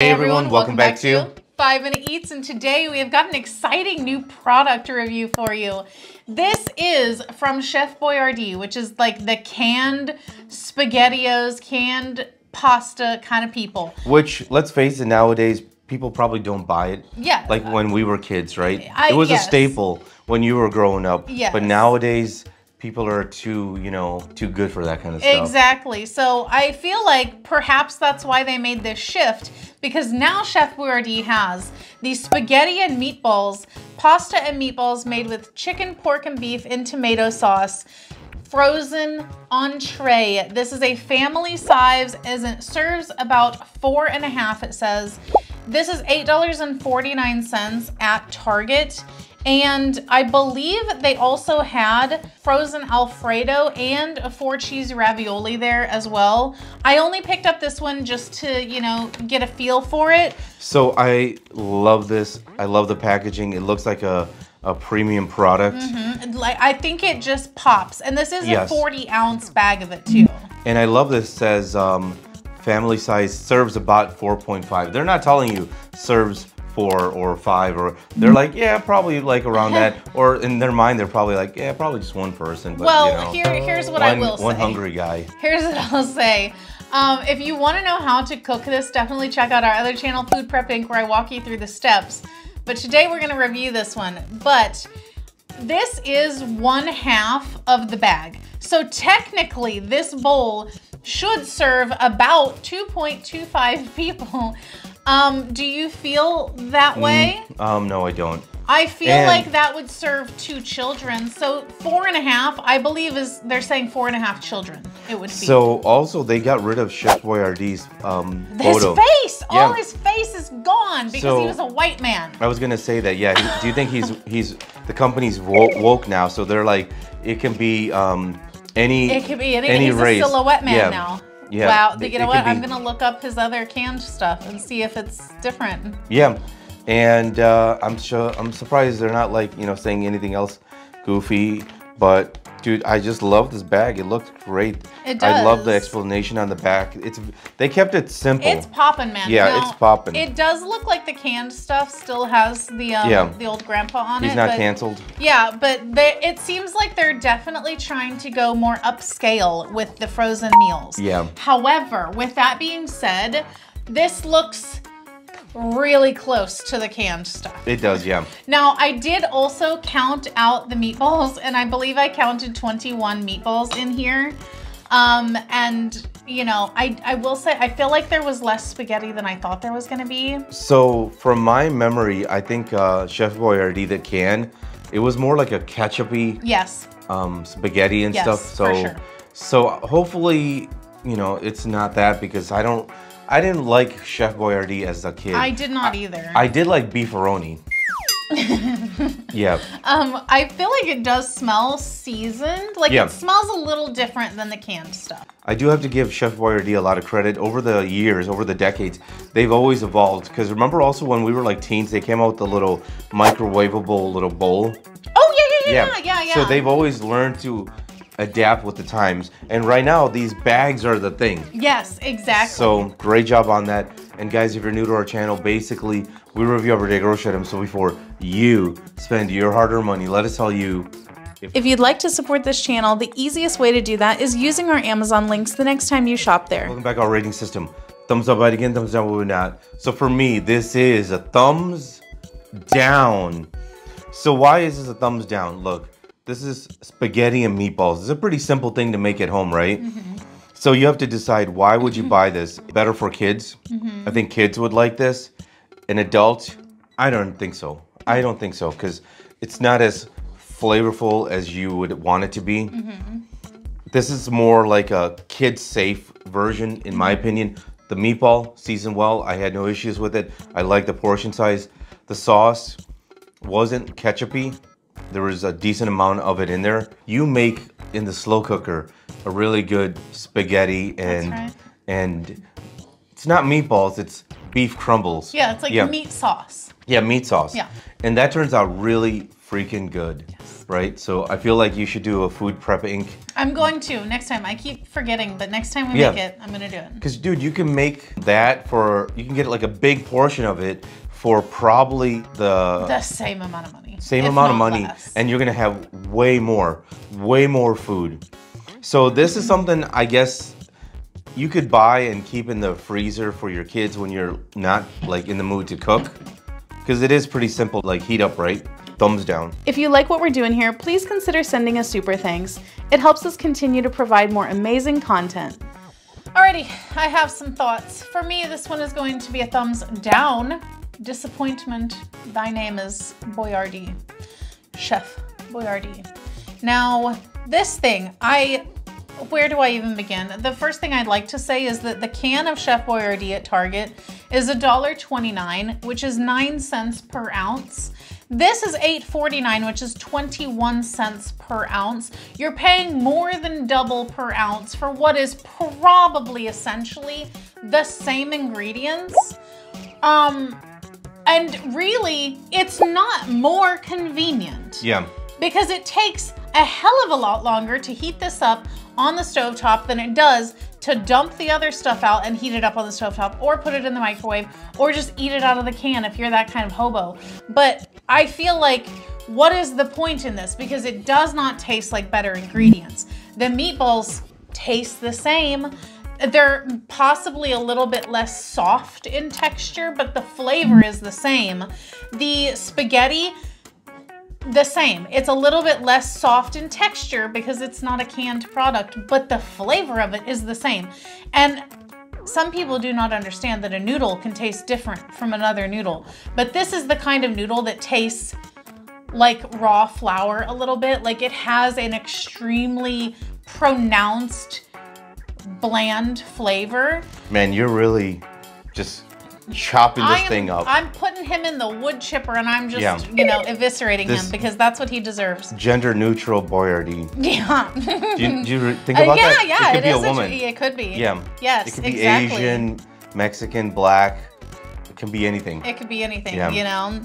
Hey everyone, welcome back to 5 Minute Eats, and today we have got an exciting new product review for you. This is from Chef Boyardee, which is like the canned SpaghettiOs, canned pasta kind of people. Which, let's face it, nowadays people probably don't buy it. Yeah. Like when we were kids, right? It was a staple when you were growing up. Yes. But nowadays people are too good for that kind of stuff. Exactly. So I feel like perhaps that's why they made this shift, because now Chef Boyardee has these spaghetti and meatballs, pasta and meatballs made with chicken, pork, and beef in tomato sauce, frozen entree. This is a family size, as it serves about 4.5, it says. This is $8.49 at Target. And I believe they also had frozen Alfredo and a 4-cheese ravioli there as well. I only picked up this one just to, get a feel for it. So I love this. I love the packaging. It looks like a premium product. Like, I think it just pops. And this is a 40-ounce bag of it too. And I love this. It says family size, serves about 4.5. They're not telling you serves 4 or 5, or they're like, yeah, probably like around that, or in their mind they're probably like, yeah, probably just one person. But, well, here's what I will say. One hungry guy. Here's what I'll say. If you want to know how to cook this, definitely check out our other channel, Food Prep Inc., where I walk you through the steps. But today we're going to review this one. But this is 1/2 of the bag. So technically, this bowl should serve about 2.25 people. Do you feel that way? No, I don't. I feel like that would serve 2 children. So 4.5, I believe they're saying 4.5 children it would be. So also they got rid of Chef Boyardee's photo. His face, all his face is gone because he was a white man. I was gonna say that, yeah. Do you think the company's woke now? So they're like, it can be any. It could be any race. He's a silhouette man now. Yeah. Wow. You know what? I'm gonna look up his other canned stuff and see if it's different. Yeah. And I'm surprised they're not like, saying anything else goofy. But dude, I just love this bag. It looks great. It does. I love the explanation on the back. They kept it simple. It's poppin', man. Yeah, now, it's poppin'. It does look like the canned stuff still has the old grandpa on it. He's not canceled. Yeah, but it seems like they're definitely trying to go more upscale with the frozen meals. Yeah. However, with that being said, this looks really close to the canned stuff. It does, yeah. Now, I did also count out the meatballs, and I believe I counted 21 meatballs in here. And, I will say, I feel like there was less spaghetti than I thought there was going to be. So, from my memory, I think Chef Boyardee, the can, it was more like a ketchup-y spaghetti and stuff. So, for sure. So hopefully, it's not that, because I didn't like Chef Boyardee as a kid. I did not either. I did like Beefaroni. Yeah. I feel like it does smell seasoned. Like it smells a little different than the canned stuff. I do have to give Chef Boyardee a lot of credit. Over the years, over the decades, they've always evolved. Because remember also when we were like teens, they came out with the little microwavable little bowl. Oh, yeah. So they've always learned to adapt with the times, and right now these bags are the thing. Yes, exactly. So great job on that. And guys, if you're new to our channel, basically we review everyday grocery items. So before you spend your hard-earned money, let us tell you, if you'd like to support this channel, the easiest way to do that is using our Amazon links the next time you shop there. Welcome back to our rating system. Thumbs up, right again, thumbs down, what we're not. So for me, this is a thumbs down. So why is this a thumbs down? Look, this is spaghetti and meatballs. It's a pretty simple thing to make at home, right? So you have to decide, why would you buy this? Better for kids? I think kids would like this. An adult? I don't think so. I don't think so, because it's not as flavorful as you would want it to be. This is more like a kid-safe version, in my opinion. The meatball, seasoned well. I had no issues with it. I like the portion size. The sauce wasn't ketchup-y. There was a decent amount of it in there. You make, in the slow cooker, a really good spaghetti, and it's not meatballs, it's beef crumbles. Yeah, it's like meat sauce. Yeah, meat sauce. Yeah. And that turns out really freaking good, right? So I feel like you should do a Food Prep Inc. I'm going to next time. I keep forgetting, but next time we make it, I'm gonna do it. Because dude, you can make that you can get like a big portion of it for probably the same amount of money. Same amount of money, and you're gonna have way more food. So this is something I guess you could buy and keep in the freezer for your kids when you're not like in the mood to cook. Because it is pretty simple, like heat up, right? Thumbs down. If you like what we're doing here, please consider sending a super thanks. It helps us continue to provide more amazing content. Alrighty, I have some thoughts. For me, this one is going to be a thumbs down. Disappointment. Thy name is Boyardee. Chef Boyardee. Now, this thing, where do I even begin? The first thing I'd like to say is that the can of Chef Boyardee at Target is $1.29, which is 9 cents per ounce. This is $8.49, which is 21 cents per ounce. You're paying more than double per ounce for what is probably essentially the same ingredients. And really, it's not more convenient. Yeah. Because it takes a hell of a lot longer to heat this up on the stovetop than it does to dump the other stuff out and heat it up on the stovetop, or put it in the microwave, or just eat it out of the can if you're that kind of hobo. But I feel like, what is the point in this? Because it does not taste like better ingredients. The meatballs taste the same. They're possibly a little bit less soft in texture, but the flavor is the same. The spaghetti, the same. It's a little bit less soft in texture because it's not a canned product, but the flavor of it is the same. And some people do not understand that a noodle can taste different from another noodle, but this is the kind of noodle that tastes like raw flour a little bit. Like, it has an extremely pronounced bland flavor. Man, you're really just chopping this thing up. I'm putting him in the wood chipper, and I'm just, you know, eviscerating him because that's what he deserves. Gender neutral Boyardee. Yeah. do you think about that? Yeah, it could be a woman. It could be. Yeah. Yes, it could be exactly. Asian, Mexican, black. It can be anything. It could be anything, you know.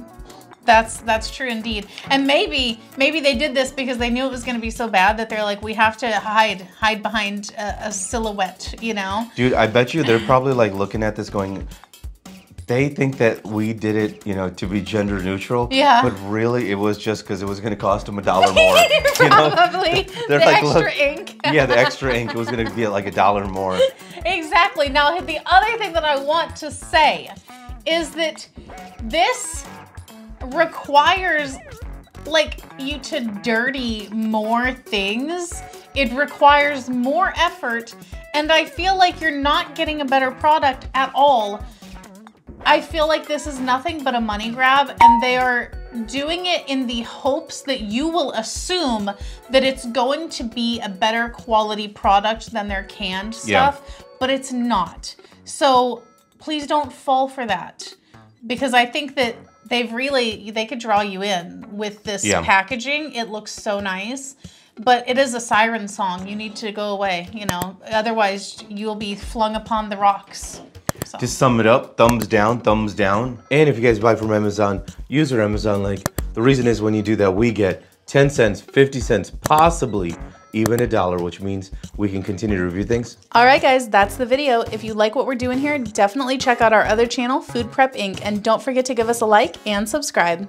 That's true indeed. And maybe they did this because they knew it was going to be so bad that they're like, we have to hide behind a silhouette, you know? Dude, I bet you they're probably like looking at this going, they think that we did it, you know, to be gender neutral. Yeah. But really, it was just because it was going to cost them $1 more. You know? Probably. They're the like, extra look, ink. Yeah, the extra ink was going to be like $1 more. Exactly. Now, the other thing that I want to say is that this requires like you to dirty more things. It requires more effort, and I feel like you're not getting a better product at all. I feel like this is nothing but a money grab, and they are doing it in the hopes that you will assume that it's going to be a better quality product than their canned stuff, but it's not. So please don't fall for that, because I think that they could draw you in with this packaging. It looks so nice, but it is a siren song. You need to go away, you know, otherwise you'll be flung upon the rocks. So. To sum it up, thumbs down, thumbs down. And if you guys buy from Amazon, use our Amazon link. The reason is when you do that, we get 10 cents, 50 cents, possibly even $1, which means we can continue to review things. All right, guys, that's the video. If you like what we're doing here, definitely check out our other channel, Food Prep Inc. And don't forget to give us a like and subscribe.